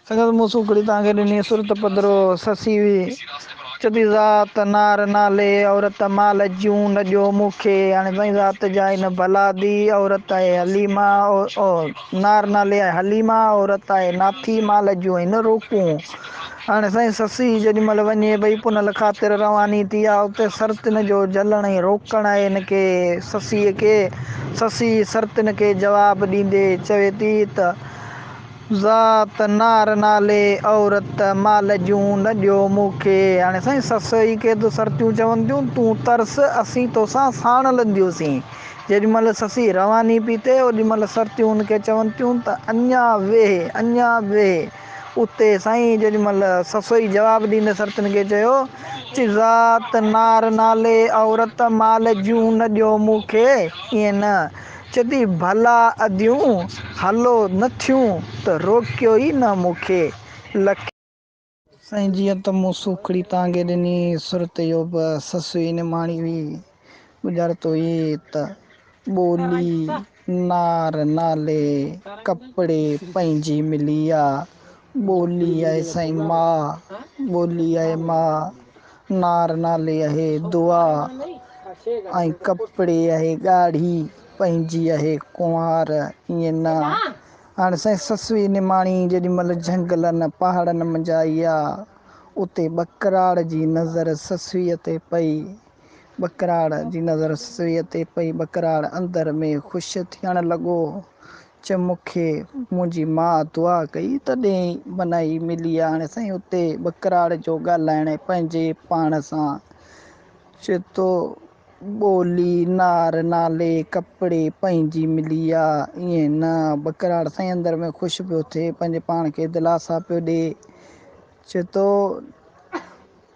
संगत मूं सूखड़ी तव्हांखे ॾिनी सुरत पधिरो ससी हुई चती ज़ात नार नाले औरत माल जूं न ॾियो मूंखे हाणे साईं ज़ात जा आहिनि भला दी औरत आहे हलीमा नार नाले आहे हलीमा औरत आहे नाथी माल जूं आहिनि रोकूं। हाणे साईं ससी जेॾी महिल वञे भई पुनल ख़ातिर रवानी थी आहे उते सरतिन जो जलण ऐं रोकण आहे हिनखे ससीअ खे। ससी सरतिन खे जवाबु ॾींदे चवे थी त ज़ात नार नाले औरत माल जूं न ॾियो मूंखे। हाणे साईं ससई खे त सरतियूं चवनि थियूं तूं तरस असीं तोसां साण लंदियूंसीं। जेॾी महिल ससी रवानी पई थिए ओॾी महिल सरतियूं हुनखे चवनि थियूं त अञा वेह उते साईं जेॾी महिल ससोई जवाबु ॾींदे सरतिन खे चयो चई ज़ात नार नाले औरत माल जूं न ॾियो मूंखे ईअं न चती भला अदियूं हलो न थियूं त रोकियो ई न मूंखे लख साईं जीअं त मूं सूखड़ी तव्हांखे ॾिनी सुरत जो बि ससु हुई निमाणी हुई गुज़ारतो हुई त ॿोली नार नाले कपिड़े पंहिंजी मिली आहे। ॿोली आहे साईं मां ॿोली आहे मां नार नाले आहे दुआ ऐं कपिड़े आहे ॻाढ़ी पंहिंजी आहे कुंवार ईअं न। हाणे साईं ससु हुई निमाणी जेॾी महिल झंगलनि पहाड़नि मंझि आई आहे उते ॿकराड़ जी नज़र ससुईअ ते पई। ॿकराड़ जी नज़र ससुईअ ते पई ॿकराड़ अंदर में ख़ुशि थियणु लॻो चए मूंखे मुंहिंजी माउ दुआ कई तॾहिं बनाई मिली आहे। हाणे साईं उते ॿकराड़ जो ॻाल्हाइण पंहिंजे पाण सां चए थो ॿोली नार नाले कपिड़े पंहिंजी मिली आहे ईअं न। ॿकराड़ साईं अंदर में ख़ुशि पियो थिए पंहिंजे पाण खे दिलासा पियो ॾिए चए थो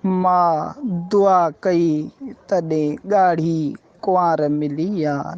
मां दुआ कई तॾहिं ॻाढ़ी कुंवार मिली आहे।